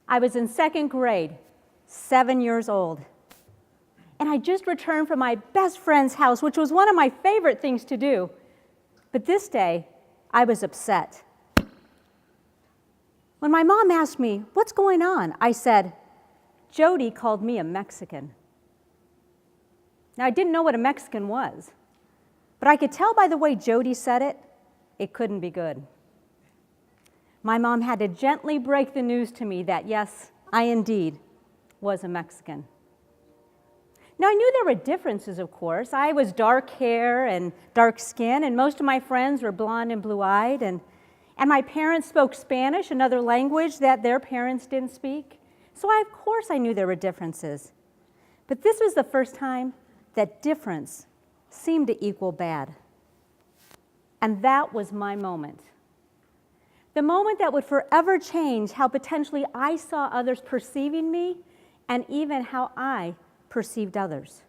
I was in second grade, 7 years old. And I just returned from my best friend's house, which was one of my favorite things to do. But this day, I was upset. When my mom asked me, "What's going on?" I said, "Jody called me a Mexican." Now, I didn't know what a Mexican was, but I could tell by the way Jody said it, it couldn't be good. My mom had to gently break the news to me that, yes, I indeed was a Mexican. Now, I knew there were differences, of course. I was dark hair and dark skin, and most of my friends were blonde and blue-eyed, and my parents spoke Spanish, another language that their parents didn't speak. So of course I knew there were differences. But this was the first time that difference seemed to equal bad. And that was my moment. The moment that would forever change how potentially I saw others perceiving me and even how I perceived others.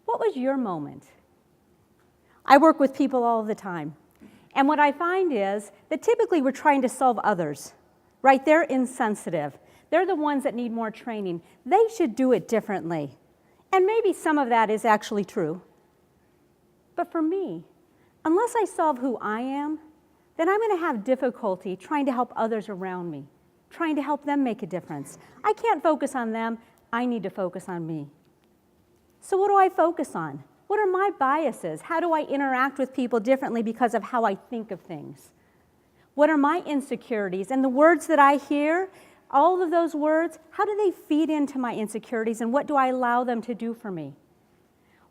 What was your moment? I work with people all the time. And what I find is that typically we're trying to solve others, right? They're insensitive. They're the ones that need more training. They should do it differently. And maybe some of that is actually true. But for me, unless I solve who I am, then I'm going to have difficulty trying to help others around me, trying to help them make a difference. I can't focus on them. I need to focus on me. So what do I focus on? What are my biases? How do I interact with people differently because of how I think of things? What are my insecurities? And the words that I hear, all of those words, how do they feed into my insecurities, and what do I allow them to do for me?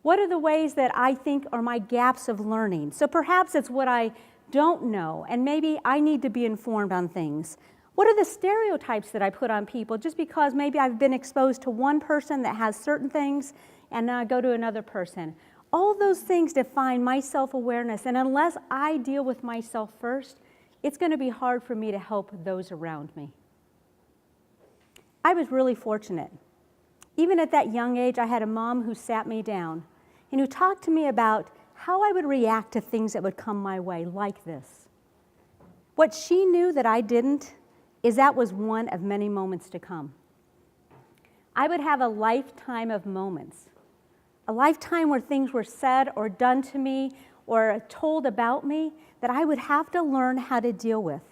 What are the ways that I think are my gaps of learning? So perhaps it's what I don't know, and maybe I need to be informed on things. What are the stereotypes that I put on people just because maybe I've been exposed to one person that has certain things and now I go to another person? All those things define my self-awareness, and unless I deal with myself first, it's going to be hard for me to help those around me. I was really fortunate. Even at that young age, I had a mom who sat me down and who talked to me about how I would react to things that would come my way, like this. What she knew that I didn't is that was one of many moments to come. I would have a lifetime of moments, a lifetime where things were said or done to me or told about me that I would have to learn how to deal with.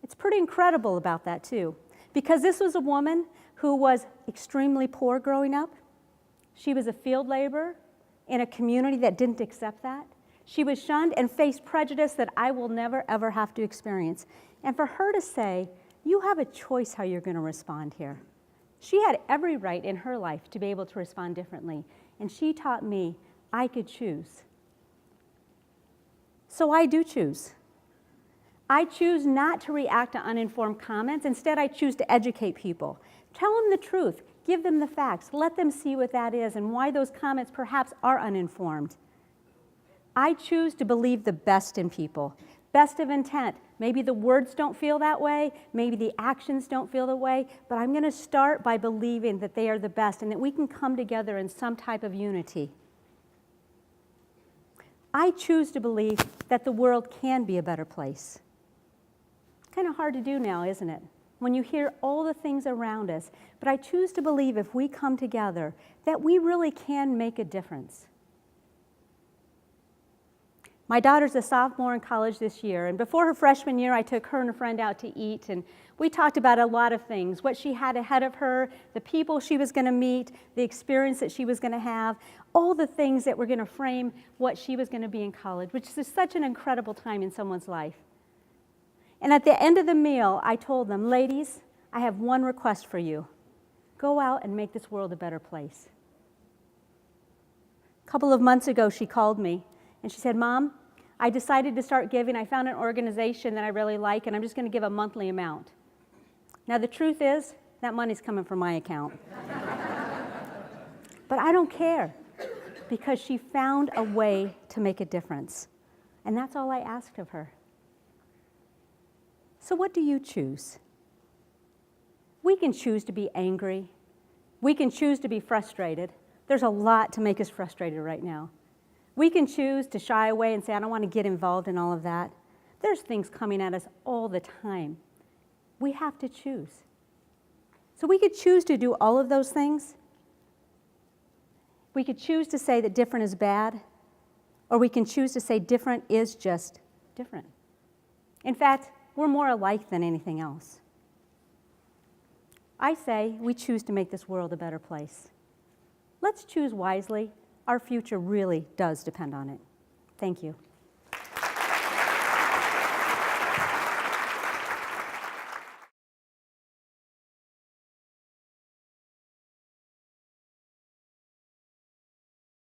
It's pretty incredible about that too, because this was a woman who was extremely poor growing up. She was a field laborer in a community that didn't accept that. She was shunned and faced prejudice that I will never, ever have to experience. And for her to say, "You have a choice how you're going to respond here." She had every right in her life to be able to respond differently. And she taught me I could choose. So I do choose. I choose not to react to uninformed comments. Instead, I choose to educate people. Tell them the truth. Give them the facts. Let them see what that is and why those comments perhaps are uninformed. I choose to believe the best in people, best of intent. Maybe the words don't feel that way, maybe the actions don't feel that way, but I'm going to start by believing that they are the best and that we can come together in some type of unity. I choose to believe that the world can be a better place. Kind of hard to do now, isn't it? When you hear all the things around us, but I choose to believe if we come together that we really can make a difference. My daughter's a sophomore in college this year, and before her freshman year, I took her and a friend out to eat, and we talked about a lot of things, what she had ahead of her, the people she was going to meet, the experience that she was going to have, all the things that were going to frame what she was going to be in college, which is such an incredible time in someone's life. And at the end of the meal, I told them, "Ladies, I have one request for you. Go out and make this world a better place." A couple of months ago, she called me, and she said, "Mom, I decided to start giving. I found an organization that I really like, and I'm just going to give a monthly amount." Now, the truth is, that money's coming from my account. But I don't care, because she found a way to make a difference. And that's all I asked of her. So what do you choose? We can choose to be angry. We can choose to be frustrated. There's a lot to make us frustrated right now. We can choose to shy away and say, "I don't want to get involved in all of that." There's things coming at us all the time. We have to choose. So we could choose to do all of those things. We could choose to say that different is bad, or we can choose to say different is just different. In fact, we're more alike than anything else. I say we choose to make this world a better place. Let's choose wisely. Our future really does depend on it. Thank you.